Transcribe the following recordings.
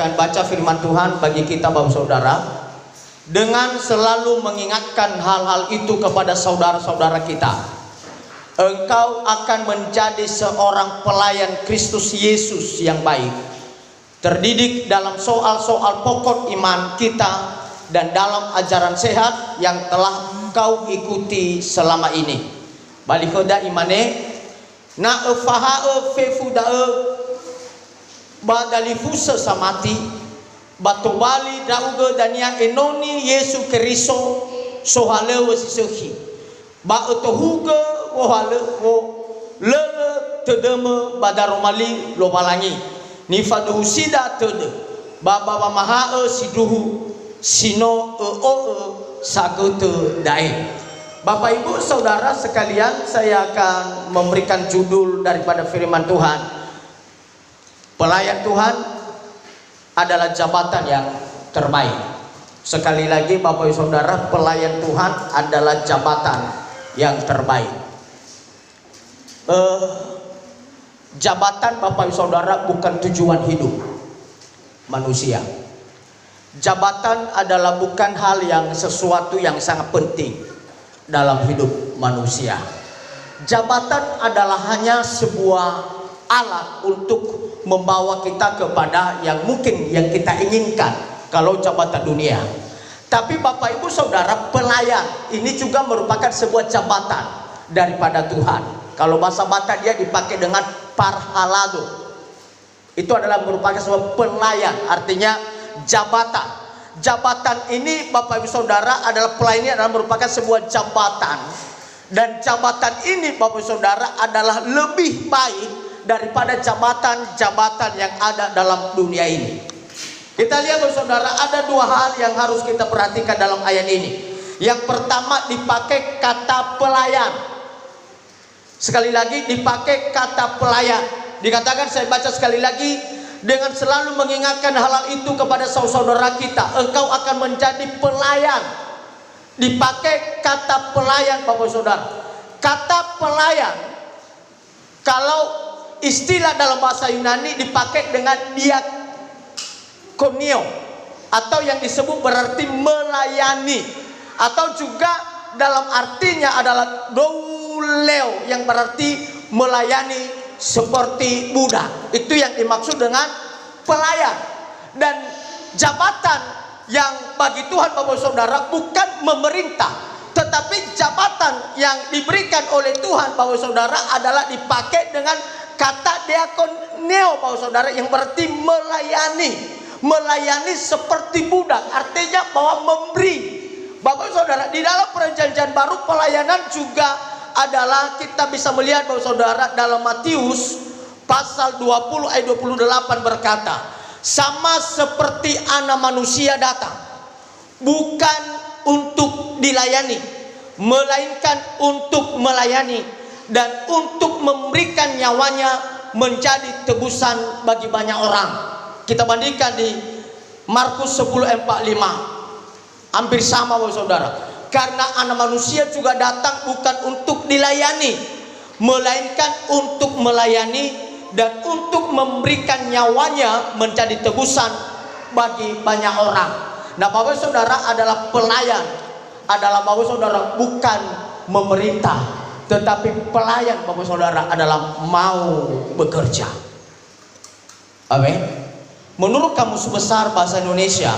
akan baca firman Tuhan bagi kita Bapak Saudara, dengan selalu mengingatkan hal-hal itu kepada saudara-saudara kita. Engkau akan menjadi seorang pelayan Kristus Yesus yang baik, terdidik dalam soal-soal pokok iman kita dan dalam ajaran sehat yang telah kau ikuti selama ini. Balikoda imane na fahae fefudae badalifusa samati batobali dauge dania enoni Yesu Keriso sohale wasisohi ba otohuge wohale wo lele tedeme badaromali lobalangi nifaduhusida tede baba mahae siduhu sino sagute dae. Bapak Ibu Saudara sekalian, saya akan memberikan judul daripada firman Tuhan. Pelayan Tuhan adalah jabatan yang terbaik. Sekali lagi Bapak Ibu Saudara, pelayan Tuhan adalah jabatan yang terbaik. Jabatan Bapak Ibu Saudara bukan tujuan hidup manusia. Jabatan adalah bukan hal yang sesuatu yang sangat penting dalam hidup manusia. Jabatan adalah hanya sebuah alat untuk membawa kita kepada yang mungkin yang kita inginkan kalau jabatan dunia. Tapi Bapak Ibu Saudara, pelayan ini juga merupakan sebuah jabatan daripada Tuhan. Kalau bahasa Batak dia dipakai dengan parhalado. Itu adalah merupakan sebuah pelayan, artinya jabatan. Jabatan ini Bapak Ibu Saudara adalah pelayan, ini adalah merupakan sebuah jabatan. Dan jabatan ini Bapak Ibu Saudara adalah lebih baik daripada jabatan-jabatan yang ada dalam dunia ini. Kita lihat Bapak Saudara, ada dua hal yang harus kita perhatikan dalam ayat ini. Yang pertama, dipakai kata pelayan. Sekali lagi dipakai kata pelayan. Dikatakan, saya baca sekali lagi, dengan selalu mengingatkan hal-hal itu kepada saudara-saudara kita, engkau akan menjadi pelayan. Dipakai kata pelayan Bapak Saudara. Kata pelayan, kalau istilah dalam bahasa Yunani dipakai dengan diakonio, atau yang disebut berarti melayani, atau juga dalam artinya adalah douleo yang berarti melayani seperti budak. Itu yang dimaksud dengan pelayan. Dan jabatan yang bagi Tuhan Bapak Saudara bukan memerintah, tetapi jabatan yang diberikan oleh Tuhan Bapak Saudara adalah dipakai dengan kata diakoneo Bapak Saudara, yang berarti melayani. Melayani seperti budak, artinya bahwa memberi. Bapak Saudara, di dalam perjanjian baru pelayanan juga adalah kita bisa melihat Bapak Saudara dalam Matius pasal 20 ayat 28 berkata, sama seperti Anak Manusia datang bukan untuk dilayani, melainkan untuk melayani dan untuk memberikan nyawanya menjadi tebusan bagi banyak orang. Kita bandingkan di Markus 10:45, hampir sama Bapak Saudara. Karena Anak Manusia juga datang bukan untuk dilayani, melainkan untuk melayani dan untuk memberikan nyawanya menjadi tebusan bagi banyak orang. Nah Bapak Saudara, adalah pelayan, adalah Bapak Saudara bukan memerintah, tetapi pelayan Bapak Saudara adalah mau bekerja. Amin. Menurut Kamus Besar Bahasa Indonesia,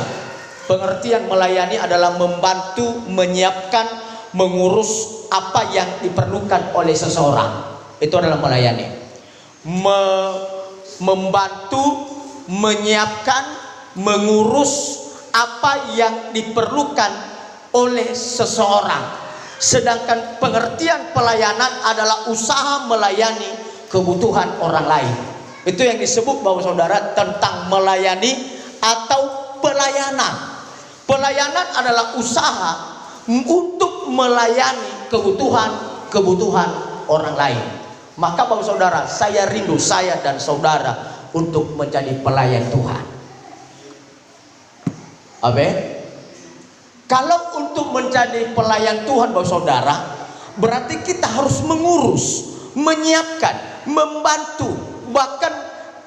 pengertian melayani adalah membantu, menyiapkan, mengurus apa yang diperlukan oleh seseorang. Itu adalah melayani. Membantu, menyiapkan, mengurus apa yang diperlukan oleh seseorang. Sedangkan pengertian pelayanan adalah usaha melayani kebutuhan orang lain. Itu yang disebut Bapak Saudara tentang melayani atau pelayanan. Pelayanan adalah usaha untuk melayani kebutuhan orang lain. Maka Bapak Saudara, saya rindu, saya dan saudara, untuk menjadi pelayan Tuhan. Amin. Kalau untuk menjadi pelayan Tuhan Bapak Saudara, berarti kita harus mengurus, menyiapkan, membantu, bahkan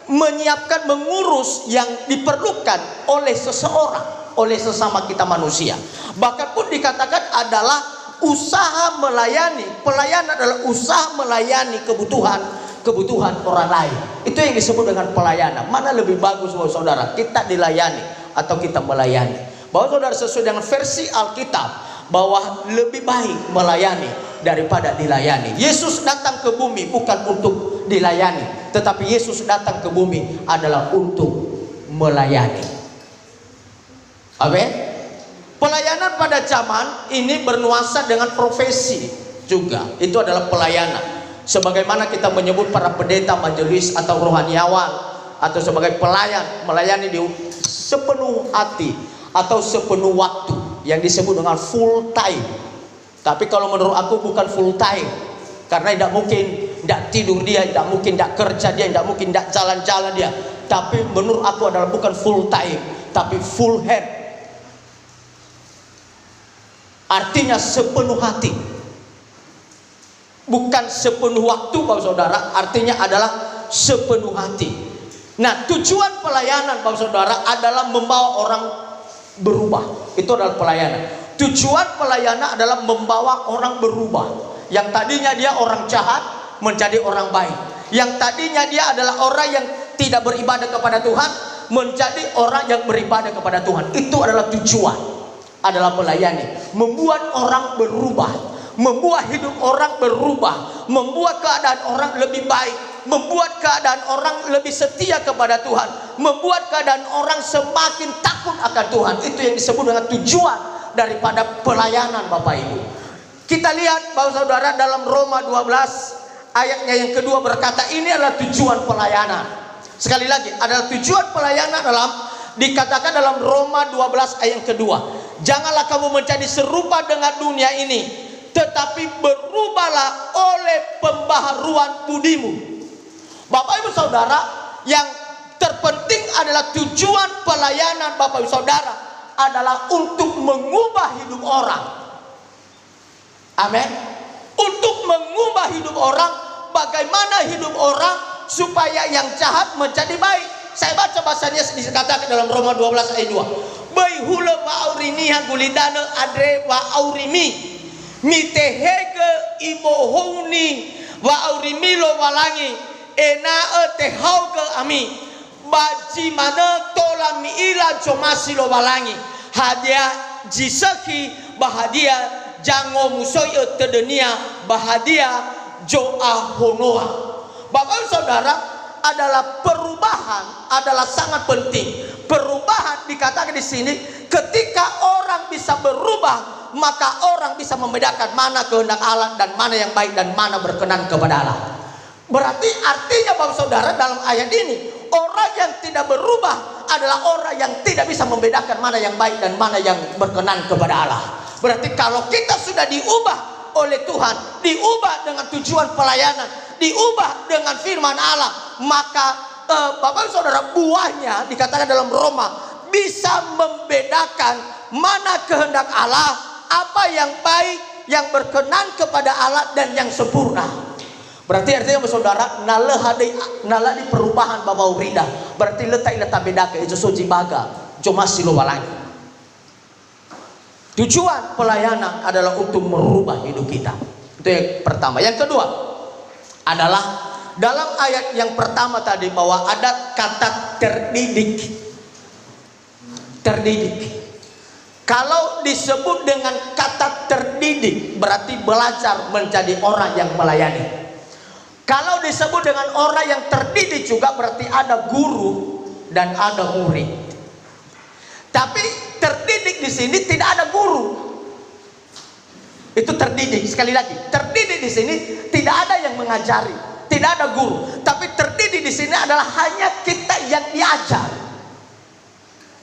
menyiapkan, mengurus yang diperlukan oleh seseorang, oleh sesama kita manusia. Bahkan pun dikatakan adalah usaha melayani. Pelayanan adalah usaha melayani kebutuhan orang lain. Itu yang disebut dengan pelayanan. Mana lebih bagus Bapak Saudara, kita dilayani atau kita melayani? Bapak Saudara, sesuai dengan versi Alkitab, bahwa lebih baik melayani daripada dilayani. Yesus datang ke bumi bukan untuk dilayani, tetapi Yesus datang ke bumi adalah untuk melayani. Amin. Pelayanan pada zaman ini bernuansa dengan profesi juga. Itu adalah pelayanan. Sebagaimana kita menyebut para pendeta, majelis atau rohaniawan, atau sebagai pelayan, melayani di sepenuh hati atau sepenuh waktu, yang disebut dengan full time. Tapi kalau menurut aku bukan full time, karena tidak mungkin tidak tidur dia, tidak mungkin tidak kerja dia, tidak mungkin tidak jalan-jalan dia. Tapi menurut aku adalah bukan full time, tapi full hand. Artinya sepenuh hati, bukan sepenuh waktu Bapak Saudara. Artinya adalah sepenuh hati. Nah, tujuan pelayanan Bapak Saudara adalah membawa orang berubah. Itu adalah pelayanan. Tujuan pelayanan adalah membawa orang berubah. Yang tadinya dia orang jahat menjadi orang baik. Yang tadinya dia adalah orang yang tidak beribadah kepada Tuhan menjadi orang yang beribadah kepada Tuhan. Itu adalah tujuan, adalah melayani, membuat orang berubah, membuat hidup orang berubah, membuat keadaan orang lebih baik, membuat keadaan orang lebih setia kepada Tuhan, membuat keadaan orang semakin takut akan Tuhan. Itu yang disebut dengan tujuan daripada pelayanan Bapak Ibu. Kita lihat Bapak Saudara dalam Roma 12 ayatnya yang kedua berkata, ini adalah tujuan pelayanan. Sekali lagi, adalah tujuan pelayanan dalam dikatakan dalam Roma 12 ayat yang kedua. Janganlah kamu menjadi serupa dengan dunia ini, tetapi berubahlah oleh pembaharuan budimu. Bapak Ibu Saudara, yang terpenting adalah tujuan pelayanan Bapak Ibu Saudara adalah untuk mengubah hidup orang. Amin. Untuk mengubah hidup orang, bagaimana hidup orang supaya yang jahat menjadi baik. Saya baca bahasanya dikatakan dalam Roma 12 ayat 2. Baihula wa auriniha gulidana adre wa aurimi mitehege ibohuni wa aurimilo walangi ena tehauge ami baji mana tola miila jomasilo walangi hadia jisaki bahadia jango musoy tedenia bahadia joa honoa. Bapak Saudara, adalah perubahan adalah sangat penting. Perubahan dikatakan di sini, ketika orang bisa berubah, maka orang bisa membedakan mana kehendak Allah dan mana yang baik dan mana berkenan kepada Allah. Berarti artinya Bapak Saudara dalam ayat ini, orang yang tidak berubah adalah orang yang tidak bisa membedakan mana yang baik dan mana yang berkenan kepada Allah. Berarti kalau kita sudah diubah oleh Tuhan, diubah dengan tujuan pelayanan, diubah dengan firman Allah, maka Bapak Saudara, buahnya dikatakan dalam Roma bisa membedakan mana kehendak Allah, apa yang baik, yang berkenan kepada Allah dan yang sempurna. Berarti artinya Bapak Saudara, nala di perubahan Bapak Urida. Berarti letak bedaka itu suci baga, cuma silowalangi. Tujuan pelayanan adalah untuk merubah hidup kita. Itu yang pertama. Yang kedua adalah dalam ayat yang pertama tadi bahwa ada kata terdidik. Terdidik. Kalau disebut dengan kata terdidik, berarti belajar menjadi orang yang melayani. Kalau disebut dengan orang yang terdidik juga berarti ada guru dan ada murid. Tapi terdidik di sini tidak ada guru. Itu terdidik. Sekali lagi, terdidik di sini tidak ada yang mengajari, tidak ada guru. Tapi terdidik di sini adalah hanya kita yang diajar.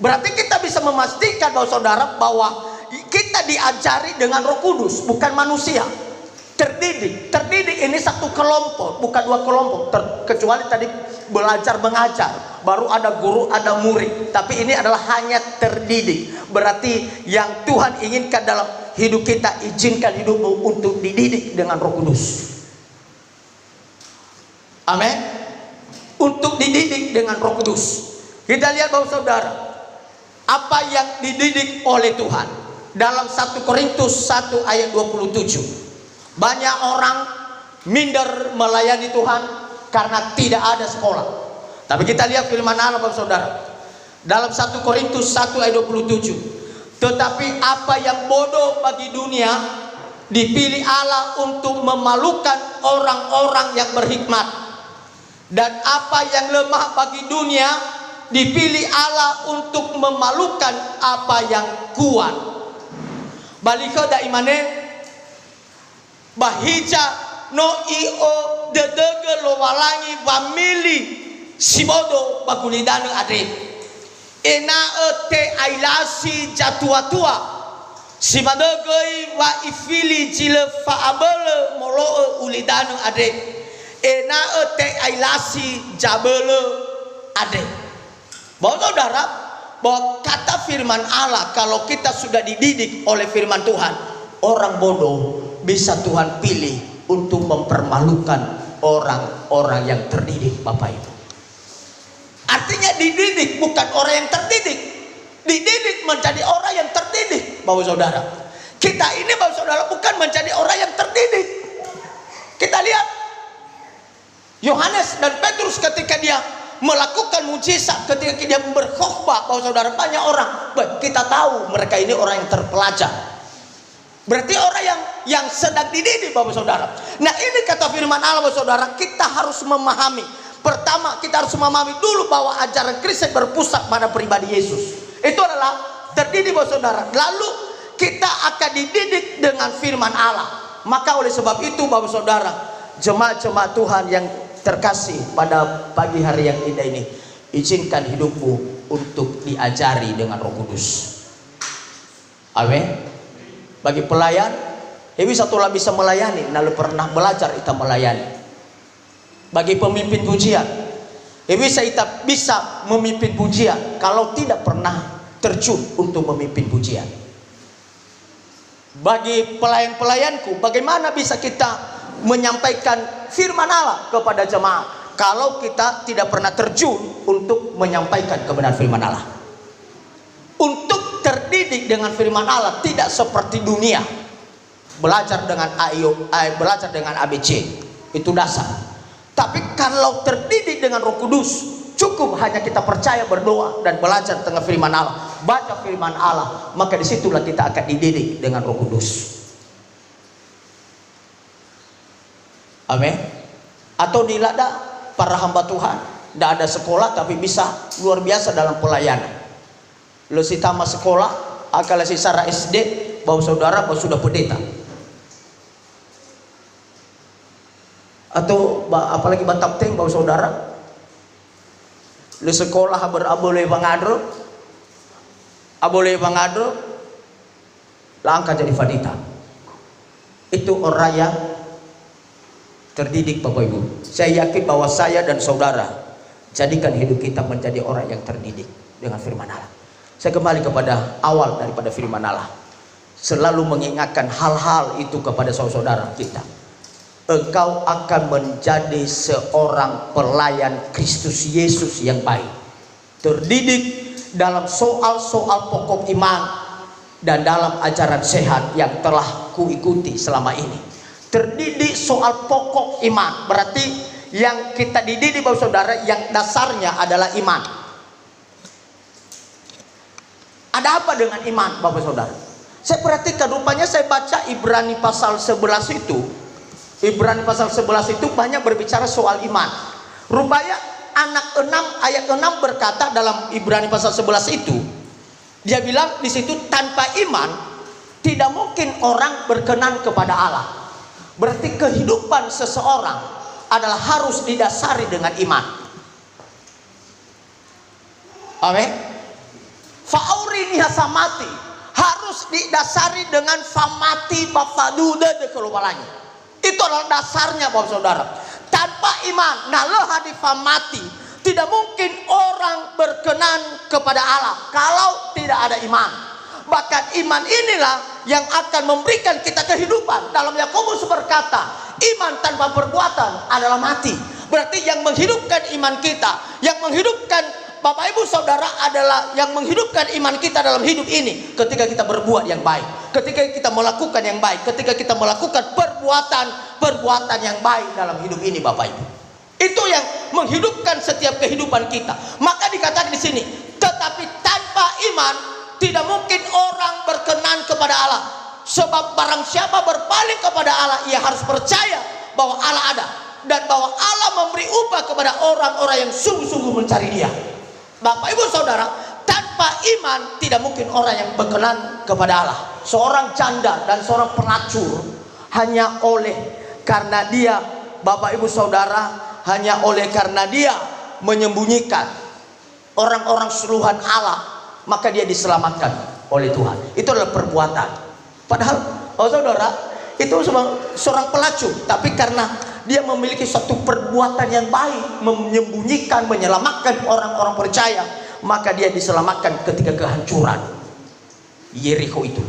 Berarti kita bisa memastikan bahwa saudara bahwa kita diajari dengan Roh Kudus, bukan manusia. Terdidik ini satu kelompok, bukan dua kelompok. Kecuali tadi belajar mengajar, baru ada guru, ada murid. Tapi ini adalah hanya terdidik. Berarti yang Tuhan inginkan dalam hidup kita, izinkan hidupmu untuk dididik dengan Roh Kudus. Amin. untuk dididik dengan Roh Kudus. Kita lihat Bapak Saudara, apa yang dididik oleh Tuhan dalam 1 Korintus 1 ayat 27. Banyak orang minder melayani Tuhan karena tidak ada sekolah. Tapi kita lihat firman Allah Bapak Saudara dalam 1 Korintus 1 ayat 27. Tetapi apa yang bodoh bagi dunia dipilih Allah untuk memalukan orang-orang yang berhikmat, dan apa yang lemah bagi dunia dipilih Allah untuk memalukan apa yang kuat. Balika da imane bahija no io dedege lo walangi wamili sibodo bagulidanu ade ena te ailasi jatua-tua simadegei wa ifili jile faabele molo ulidanu ade ena te ailasi jabele ade. Bahwa saudara, bahwa kata firman Allah, kalau kita sudah dididik oleh firman Tuhan, orang bodoh bisa Tuhan pilih untuk mempermalukan orang-orang yang terdidik, Bapak Ibu. Artinya dididik bukan orang yang terdidik, dididik menjadi orang yang terdidik, Bapak Saudara. Kita ini Bapak Saudara bukan menjadi orang yang terdidik. Kita lihat Yohanes dan Petrus ketika dia melakukan mujizat, ketika dia berkhotbah, Bapak Saudara, banyak orang, kita tahu mereka ini orang yang terpelajar. Berarti orang yang sedang dididik, Bapak Saudara. Nah, ini kata firman Allah, Bapak Saudara, kita harus memahami. Pertama, kita harus memahami dulu bahwa ajaran Kristen berpusat pada pribadi Yesus. Itu adalah terdidik, Bapak Saudara. Lalu kita akan dididik dengan firman Allah. Maka oleh sebab itu, Bapak Saudara, jemaat-jemaat Tuhan yang terkasih, pada pagi hari yang indah ini, izinkan hidupmu untuk diajari dengan Roh Kudus. Amin. Bagi pelayan, satulah bisa melayani, lalu pernah belajar kita melayani. Bagi pemimpin pujian, kita bisa memimpin pujian kalau tidak pernah terjun untuk memimpin pujian. Bagi pelayan-pelayanku, bagaimana bisa kita menyampaikan firman Allah kepada jemaah kalau kita tidak pernah terjun untuk menyampaikan kebenaran firman Allah? Untuk terdidik dengan firman Allah tidak seperti dunia, belajar dengan belajar dengan ABC, itu dasar. Tapi kalau terdidik dengan Roh Kudus, cukup hanya kita percaya, berdoa, dan belajar tentang firman Allah, baca firman Allah, maka disitulah kita akan dididik dengan Roh Kudus. Amin. Atau di lada para hamba Tuhan, tidak ada sekolah tapi bisa luar biasa dalam pelayanan. Lo si tamat sekolah, akal si sara SD, Bapak Saudara, Bapak sudah pendeta. Atau apalagi Batak Teng, Bapak Saudara, lo sekolah berabole pangadro, langkah jadi vanita. Itu orang yang terdidik, Bapak Ibu. Saya yakin bahwa saya dan saudara jadikan hidup kita menjadi orang yang terdidik dengan firman Allah. Saya kembali kepada awal daripada firman Allah. Selalu mengingatkan hal-hal itu kepada saudara kita. Engkau akan menjadi seorang pelayan Kristus Yesus yang baik, terdidik dalam soal-soal pokok iman dan dalam ajaran sehat yang telah kuikuti selama ini. Terdidik soal pokok iman, berarti yang kita dididik, Bapak Saudara, yang dasarnya adalah iman. Ada apa dengan iman, Bapak Saudara? Saya perhatikan, rupanya saya baca Ibrani pasal 11 itu, Ibrani pasal 11 itu banyak berbicara soal iman. Rupanya anak 6 ayat 6 berkata dalam Ibrani pasal 11 itu, dia bilang di situ, tanpa iman tidak mungkin orang berkenan kepada Allah. Berarti kehidupan seseorang adalah harus didasari dengan iman. Amin. Fa'aurini hasamati, harus didasari dengan famati bafaduda de keluarannya. Itu adalah dasarnya, Bapak Saudara. Tanpa iman, naleha di famati, tidak mungkin orang berkenan kepada Allah kalau tidak ada iman. Bahkan iman inilah yang akan memberikan kita kehidupan. Dalam Yakobus berkata, iman tanpa perbuatan adalah mati. Berarti yang menghidupkan iman kita, yang menghidupkan Bapak Ibu Saudara adalah yang menghidupkan iman kita dalam hidup ini ketika kita berbuat yang baik, ketika kita melakukan yang baik, ketika kita melakukan perbuatan yang baik dalam hidup ini, Bapak Ibu. Itu yang menghidupkan setiap kehidupan kita. Maka dikatakan di sini, tetapi tanpa iman tidak mungkin orang berkenan kepada Allah. Sebab barang siapa berpaling kepada Allah, ia harus percaya bahwa Allah ada dan bahwa Allah memberi upah kepada orang-orang yang sungguh-sungguh mencari Dia. Bapak Ibu Saudara, tanpa iman tidak mungkin orang yang berkenan kepada Allah. Seorang janda dan seorang pelacur hanya oleh karena dia, Bapak Ibu Saudara, hanya oleh karena dia menyembunyikan orang-orang suruhan Allah, maka dia diselamatkan oleh Tuhan. Itu adalah perbuatan. Padahal, oh saudara, itu seorang pelacur, tapi karena dia memiliki suatu perbuatan yang baik, menyembunyikan, menyelamatkan orang-orang percaya, maka dia diselamatkan ketika kehancuran Yeriko itu,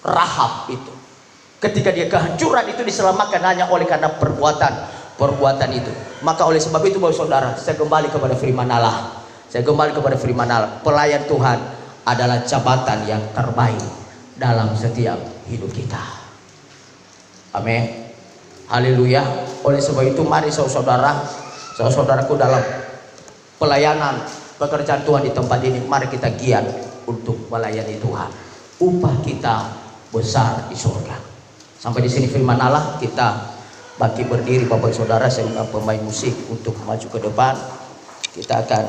Rahab itu. Ketika dia kehancuran itu diselamatkan hanya oleh karena perbuatan itu. Maka oleh sebab itu, Bapak Saudara, saya kembali kepada firman Allah. Saya kembali kepada firman Allah. Pelayan Tuhan adalah jabatan yang terbaik dalam setiap hidup kita. Amin. Haleluya. Oleh sebab itu, mari saudara-saudaraku dalam pelayanan pekerjaan Tuhan di tempat ini, mari kita giat untuk melayani Tuhan. Upah kita besar di surga. Sampai di sini firman Allah. Kita bagi berdiri, Bapak Saudara. Saya undang pemain musik untuk maju ke depan. Kita akan